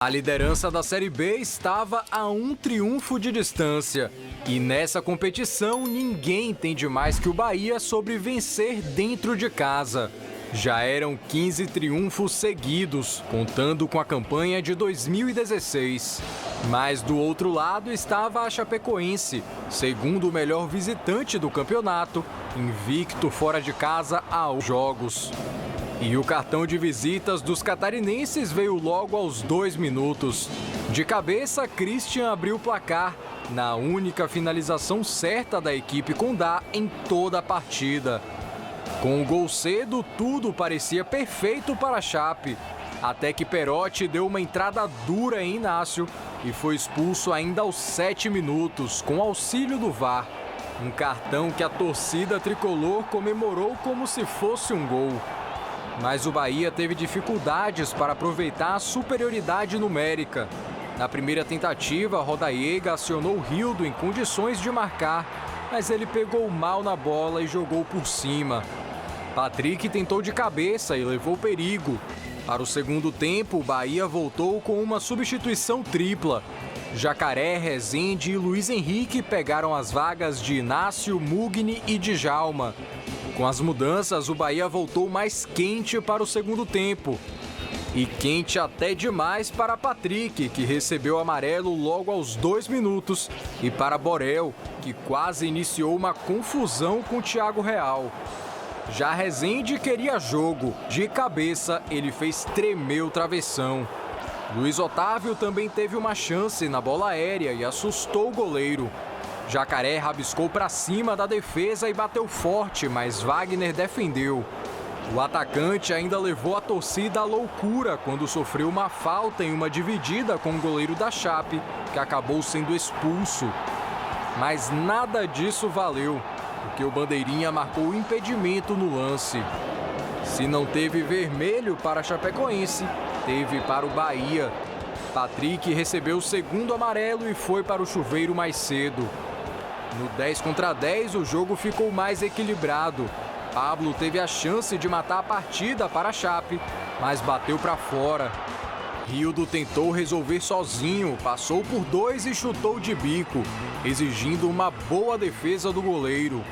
A liderança da Série B estava a um triunfo de distância. E nessa competição, ninguém entende mais que o Bahia sobre vencer dentro de casa. Já eram 15 triunfos seguidos, contando com a campanha de 2016. Mas do outro lado estava a Chapecoense, segundo o melhor visitante do campeonato, invicto fora de casa aos jogos. E o cartão de visitas dos catarinenses veio logo aos 2 minutos. De cabeça, Christian abriu o placar, na única finalização certa da equipe Condá em toda a partida. Com o gol cedo, tudo parecia perfeito para a Chape, até que Perotti deu uma entrada dura em Inácio e foi expulso ainda aos 7 minutos, com auxílio do VAR. Um cartão que a torcida tricolor comemorou como se fosse um gol. Mas o Bahia teve dificuldades para aproveitar a superioridade numérica. Na primeira tentativa, Rodaiega acionou Rildo em condições de marcar, mas ele pegou mal na bola e jogou por cima. Patrick tentou de cabeça e levou perigo. Para o segundo tempo, o Bahia voltou com uma substituição tripla. Jacaré, Rezende e Luiz Henrique pegaram as vagas de Inácio, Mugni e Djalma. Com as mudanças, o Bahia voltou mais quente para o segundo tempo. E quente até demais para Patrick, que recebeu amarelo logo aos 2 minutos, e para Borel, que quase iniciou uma confusão com Thiago Real. Já Rezende queria jogo. De cabeça, ele fez tremer o travessão. Luiz Otávio também teve uma chance na bola aérea e assustou o goleiro. Jacaré rabiscou para cima da defesa e bateu forte, mas Wagner defendeu. O atacante ainda levou a torcida à loucura quando sofreu uma falta em uma dividida com o goleiro da Chape, que acabou sendo expulso. Mas nada disso valeu, porque o bandeirinha marcou o impedimento no lance. Se não teve vermelho para a Chapecoense, teve para o Bahia. Patrick recebeu o segundo amarelo e foi para o chuveiro mais cedo. No 10 contra 10, o jogo ficou mais equilibrado. Pablo teve a chance de matar a partida para a Chape, mas bateu para fora. Rildo tentou resolver sozinho, passou por 2 e chutou de bico, exigindo uma boa defesa do goleiro.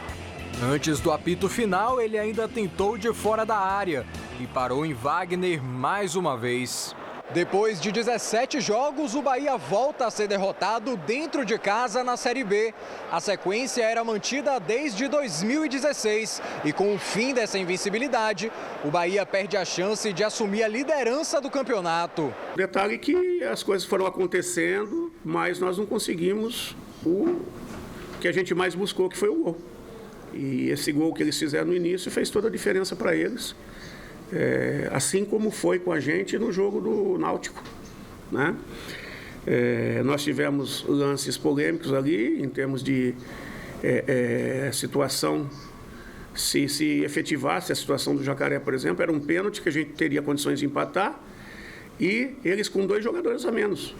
Antes do apito final, ele ainda tentou de fora da área e parou em Wagner mais uma vez. Depois de 17 jogos, o Bahia volta a ser derrotado dentro de casa na Série B. A sequência era mantida desde 2016 e com o fim dessa invencibilidade, o Bahia perde a chance de assumir a liderança do campeonato. Detalhe que as coisas foram acontecendo, mas nós não conseguimos o que a gente mais buscou, que foi o gol. E esse gol que eles fizeram no início fez toda a diferença para eles. Assim como foi com a gente no jogo do Náutico, né? Nós tivemos lances polêmicos ali, em termos de situação, se efetivasse a situação do Jacaré, por exemplo, era um pênalti que a gente teria condições de empatar, e eles com 2 jogadores a menos,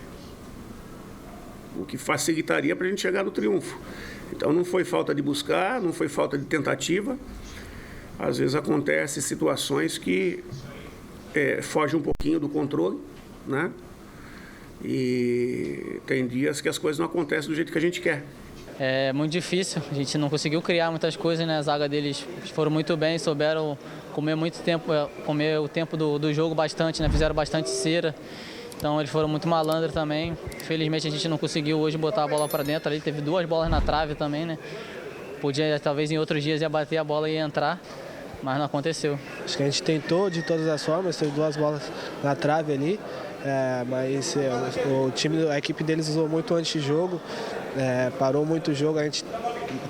o que facilitaria para a gente chegar no triunfo. Então não foi falta de buscar, não foi falta de tentativa. Às vezes acontecem situações que fogem um pouquinho do controle, né? E tem dias que as coisas não acontecem do jeito que a gente quer. É muito difícil, a gente não conseguiu criar muitas coisas, né? A zaga deles foram muito bem, souberam comer o tempo do jogo bastante, né? Fizeram bastante cera. Então eles foram muito malandros também. Infelizmente a gente não conseguiu hoje botar a bola para dentro ali, teve 2 bolas na trave também, né? Podia, talvez em outros dias, ia bater a bola e ia entrar, mas não aconteceu. Acho que a gente tentou de todas as formas, teve 2 bolas na trave ali, mas o time, a equipe deles usou muito antijogo, parou muito o jogo, a gente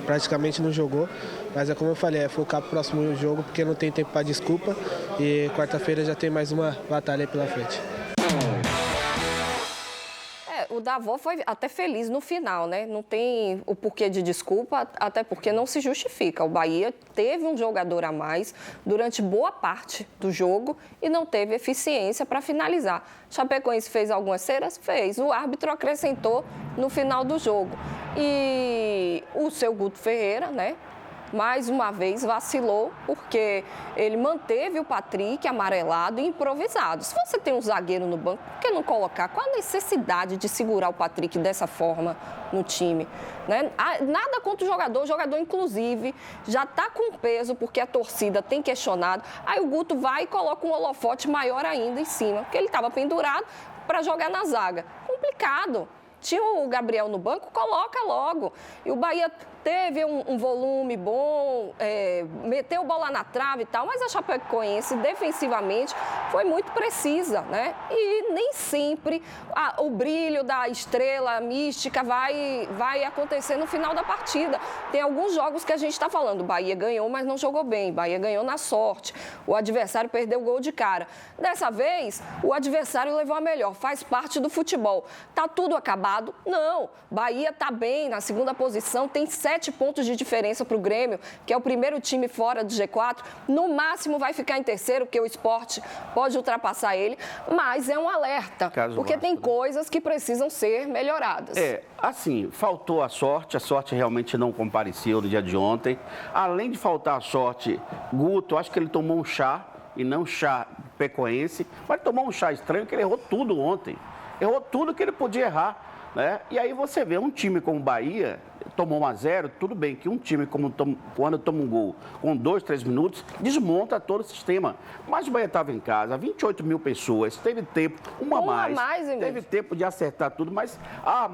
praticamente não jogou, mas é como eu falei, é focar pro próximo jogo, porque não tem tempo para desculpa, e quarta-feira já tem mais uma batalha aí pela frente. O Davó foi até feliz no final, né? Não tem o porquê de desculpa, até porque não se justifica. O Bahia teve um jogador a mais durante boa parte do jogo e não teve eficiência para finalizar. Chapecoense fez algumas ceras? Fez. O árbitro acrescentou no final do jogo. E o seu Guto Ferreira, né? mais uma vez vacilou, porque ele manteve o Patrick amarelado e improvisado. Se você tem um zagueiro no banco, por que não colocar? Qual a necessidade de segurar o Patrick dessa forma no time? Né? Nada contra o jogador inclusive já está com peso, porque a torcida tem questionado. Aí o Guto vai e coloca um holofote maior ainda em cima, porque ele estava pendurado para jogar na zaga. Complicado. Tinha o Gabriel no banco, coloca logo. E o Bahia teve um volume bom, meteu bola na trave e tal, mas a Chapecoense, defensivamente, foi muito precisa, né? E nem sempre o brilho da estrela mística vai acontecer no final da partida. Tem alguns jogos que a gente está falando, o Bahia ganhou, mas não jogou bem, o Bahia ganhou na sorte, o adversário perdeu o gol de cara. Dessa vez, o adversário levou a melhor, faz parte do futebol. Tá tudo acabado? Não. Bahia tá bem, na segunda posição, tem 7 pontos de diferença para o Grêmio, que é o primeiro time fora do G4. No máximo vai ficar em terceiro, porque o Sport pode ultrapassar ele, mas é um alerta, porque tem coisas que precisam ser melhoradas. Assim, faltou a sorte realmente não compareceu no dia de ontem. Além de faltar a sorte, Guto, acho que ele tomou um chá, e não chá pecoense, mas tomou um chá estranho, que ele errou tudo ontem. Errou tudo que ele podia errar. Né? E aí você vê um time como o Bahia, tomou 1-0, tudo bem que um time quando toma um gol com 2, 3 minutos, desmonta todo o sistema. Mas o Bahia estava em casa, 28 mil pessoas, teve tempo, uma a mais teve tempo de acertar tudo, mas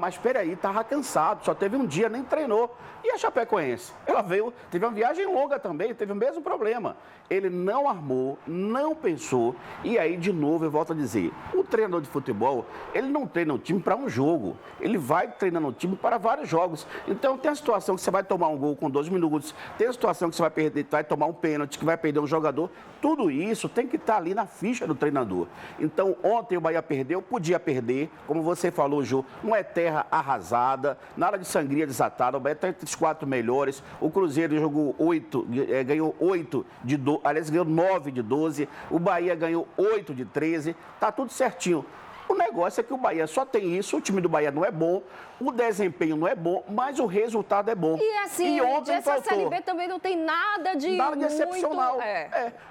espera aí, estava cansado, só teve um dia, nem treinou. E a Chapecoense? Ela teve uma viagem longa também, teve o mesmo problema. Ele não armou, não pensou, e aí, de novo, eu volto a dizer, o treinador de futebol, ele não treina o time para um jogo, ele vai treinando o time para vários jogos. Então, tem a situação que você vai tomar um gol com 12 minutos, tem a situação que você vai tomar um pênalti, que vai perder um jogador, tudo isso tem que estar ali na ficha do treinador. Então, ontem o Bahia perdeu, podia perder, como você falou, Jô, não é terra arrasada, nada de sangria desatada, o Bahia está entre os 4 melhores, o Cruzeiro jogou 8, ganhou 8 de 12, aliás, ganhou 9 de 12, o Bahia ganhou 8 de 13, tá tudo certinho. O negócio é que o Bahia só tem isso, o time do Bahia não é bom, o desempenho não é bom, mas o resultado é bom. E assim, ontem essa Série B também não tem nada de excepcional.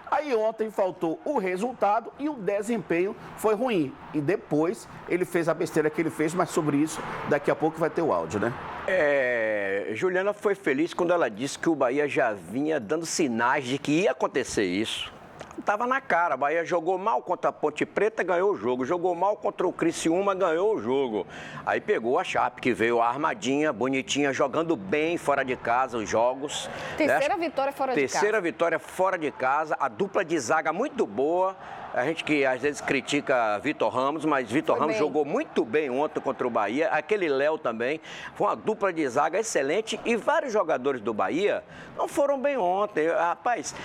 Aí ontem faltou o resultado e o desempenho foi ruim. E depois ele fez a besteira que ele fez, mas sobre isso daqui a pouco vai ter o áudio, né? Juliana foi feliz quando ela disse que o Bahia já vinha dando sinais de que ia acontecer isso. Estava na cara, a Bahia jogou mal contra a Ponte Preta, ganhou o jogo. Jogou mal contra o Criciúma, ganhou o jogo. Aí pegou a Chape, que veio armadinha, bonitinha, jogando bem fora de casa os jogos. Terceira vitória fora de casa. Terceira vitória fora de casa, a dupla de zaga muito boa. A gente que às vezes critica Vitor Ramos, mas Vitor Ramos jogou muito bem ontem contra o Bahia. Aquele Léo também. Foi uma dupla de zaga excelente e vários jogadores do Bahia não foram bem ontem. Rapaz,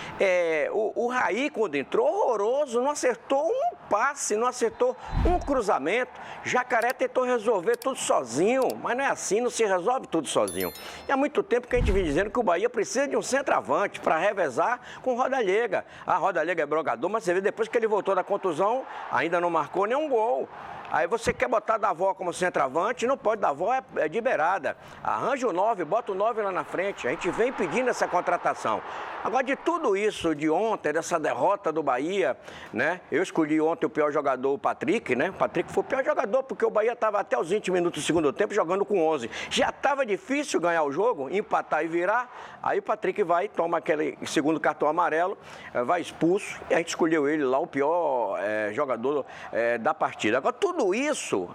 o Raí, quando entrou, horroroso, não acertou um passe, não acertou um cruzamento. Jacaré tentou resolver tudo sozinho, mas não é assim, não se resolve tudo sozinho. E há muito tempo que a gente vem dizendo que o Bahia precisa de um centroavante para revezar com o Rodalega. A Rodalega é brogador, mas você vê depois que ele voltou da contusão, ainda não marcou nenhum gol. Aí você quer botar Davó como centroavante, não pode, Davó é de beirada. Arranja o 9, bota o 9 lá na frente. A gente vem pedindo essa contratação. Agora, de tudo isso de ontem, dessa derrota do Bahia, né? Eu escolhi ontem o pior jogador, o Patrick, né? O Patrick foi o pior jogador, porque o Bahia estava até os 20 minutos do segundo tempo jogando com 11. Já estava difícil ganhar o jogo, empatar e virar. Aí o Patrick vai e toma aquele segundo cartão amarelo, vai expulso. E a gente escolheu ele lá, o pior jogador da partida. Agora, tudo isso,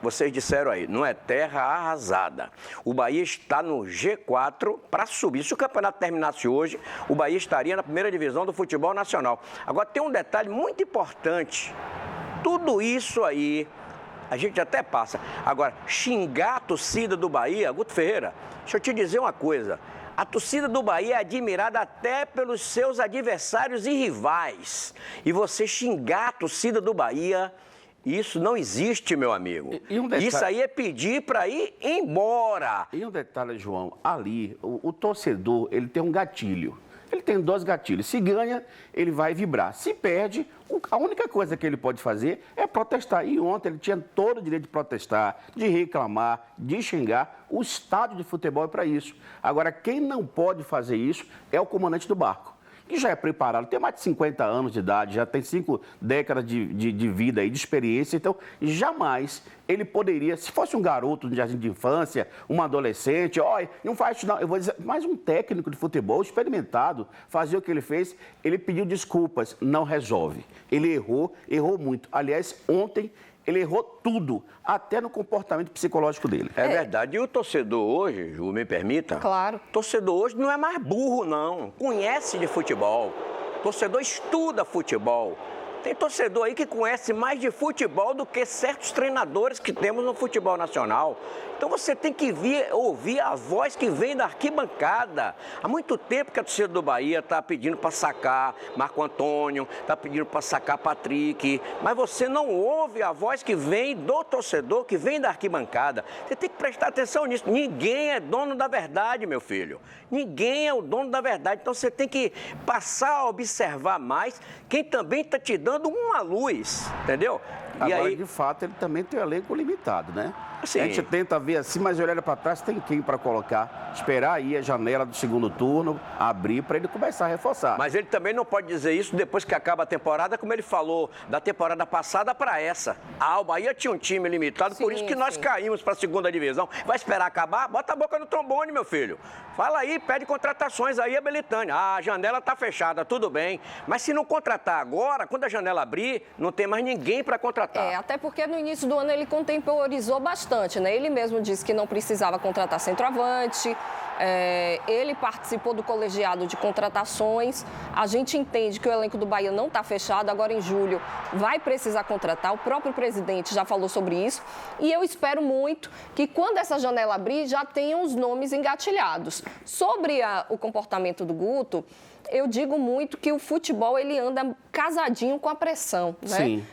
vocês disseram aí, não é terra arrasada. O Bahia está no G4 para subir. Se o campeonato terminasse hoje, o Bahia estaria na primeira divisão do futebol nacional. Agora, tem um detalhe muito importante. Tudo isso aí, a gente até passa. Agora, xingar a torcida do Bahia, Guto Ferreira, deixa eu te dizer uma coisa. A torcida do Bahia é admirada até pelos seus adversários e rivais. E você xingar a torcida do Bahia... Isso não existe, meu amigo. Isso aí é pedir para ir embora. E um detalhe, João, ali, o torcedor, ele tem um gatilho. ele tem 2 gatilhos. Se ganha, ele vai vibrar. Se perde, a única coisa que ele pode fazer é protestar. E ontem ele tinha todo o direito de protestar, de reclamar, de xingar. O estádio de futebol é para isso. Agora, quem não pode fazer isso é o comandante do barco, que já é preparado, tem mais de 50 anos de idade, já tem 5 décadas de vida e de experiência, então jamais ele poderia, se fosse um garoto de jardim de infância, um adolescente, olha, não faz isso não, eu vou dizer, mas um técnico de futebol experimentado, fazia o que ele fez, ele pediu desculpas, não resolve. Ele errou muito. Aliás, ontem ele errou tudo, até no comportamento psicológico dele. É verdade. E o torcedor hoje, Ju, me permita? Claro. O torcedor hoje não é mais burro, não. Conhece de futebol. O torcedor estuda futebol. Tem torcedor aí que conhece mais de futebol do que certos treinadores que temos no futebol nacional. Então você tem que ouvir a voz que vem da arquibancada. Há muito tempo que a torcida do Bahia está pedindo para sacar Marco Antônio, está pedindo para sacar Patrick, mas você não ouve a voz que vem do torcedor, que vem da arquibancada. Você tem que prestar atenção nisso. Ninguém é dono da verdade, meu filho. Ninguém é o dono da verdade. Então você tem que passar a observar mais quem também está te dando uma luz, entendeu? Agora, e aí, de fato, ele também tem um elenco limitado, né? Sim. A gente tenta ver assim, mas olhando para trás, tem quem para colocar? Esperar aí a janela do segundo turno abrir para ele começar a reforçar. Mas ele também não pode dizer isso depois que acaba a temporada, como ele falou da temporada passada para essa. O Bahia tinha um time limitado, por isso que nós caímos para a segunda divisão. Vai esperar acabar? Bota a boca no trombone, meu filho. Fala aí, pede contratações aí, Belitânia. A janela está fechada, tudo bem. Mas se não contratar agora, quando a janela abrir, não tem mais ninguém para contratar. Até porque no início do ano ele contemporizou bastante, né? Ele mesmo disse que não precisava contratar centroavante. Ele participou do colegiado de contratações. A gente entende que o elenco do Bahia não está fechado. Agora, em julho, vai precisar contratar. O próprio presidente já falou sobre isso. E eu espero muito que, quando essa janela abrir, já tenham os nomes engatilhados. Sobre o comportamento do Guto, eu digo muito que o futebol, ele anda casadinho com a pressão, né? Sim.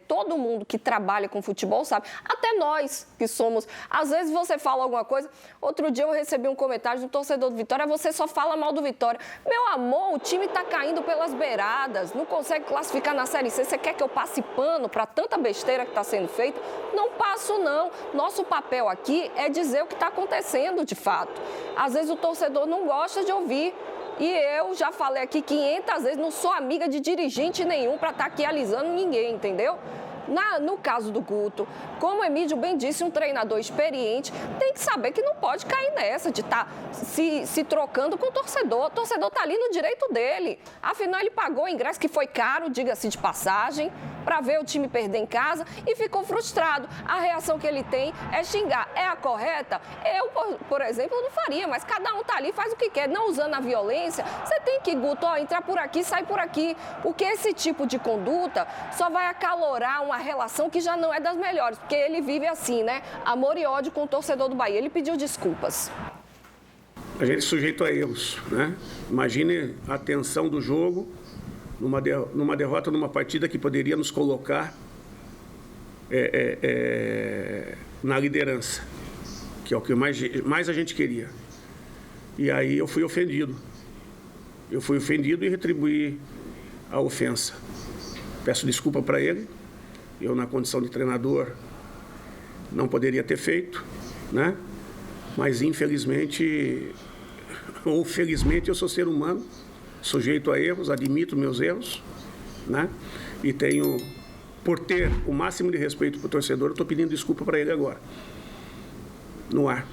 Todo mundo que trabalha com futebol sabe, até nós que somos, às vezes você fala alguma coisa, outro dia eu recebi um comentário de um torcedor do Vitória, você só fala mal do Vitória. Meu amor, o time tá caindo pelas beiradas, não consegue classificar na Série C, você quer que eu passe pano para tanta besteira que está sendo feita? Não passo, não. Nosso papel aqui é dizer o que está acontecendo de fato. Às vezes o torcedor não gosta de ouvir. E eu já falei aqui 500 vezes, não sou amiga de dirigente nenhum para estar aqui alisando ninguém, entendeu? No caso do Guto, como o Emílio bem disse, um treinador experiente tem que saber que não pode cair nessa de estar se trocando com o torcedor. O torcedor está ali no direito dele. Afinal, ele pagou o ingresso, que foi caro, diga-se de passagem, para ver o time perder em casa e ficou frustrado. A reação que ele tem é xingar. É a correta? Eu, por exemplo, não faria, mas cada um está ali, faz o que quer, não usando a violência. Você tem que, Guto, entrar por aqui, sair por aqui, porque esse tipo de conduta só vai acalorar uma relação que já não é das melhores, porque ele vive assim, né? Amor e ódio com o torcedor do Bahia. Ele pediu desculpas. A gente é sujeito a erros, né? Imagine a tensão do jogo, numa derrota, numa partida que poderia nos colocar na liderança, que é o que mais a gente queria. E aí eu fui ofendido. Eu fui ofendido e retribuí a ofensa. Peço desculpa para ele. Eu, na condição de treinador, não poderia ter feito, né? Mas, infelizmente, ou felizmente, eu sou ser humano, sujeito a erros, admito meus erros, né? E tenho, por ter o máximo de respeito para o torcedor, eu estou pedindo desculpa para ele agora, no ar.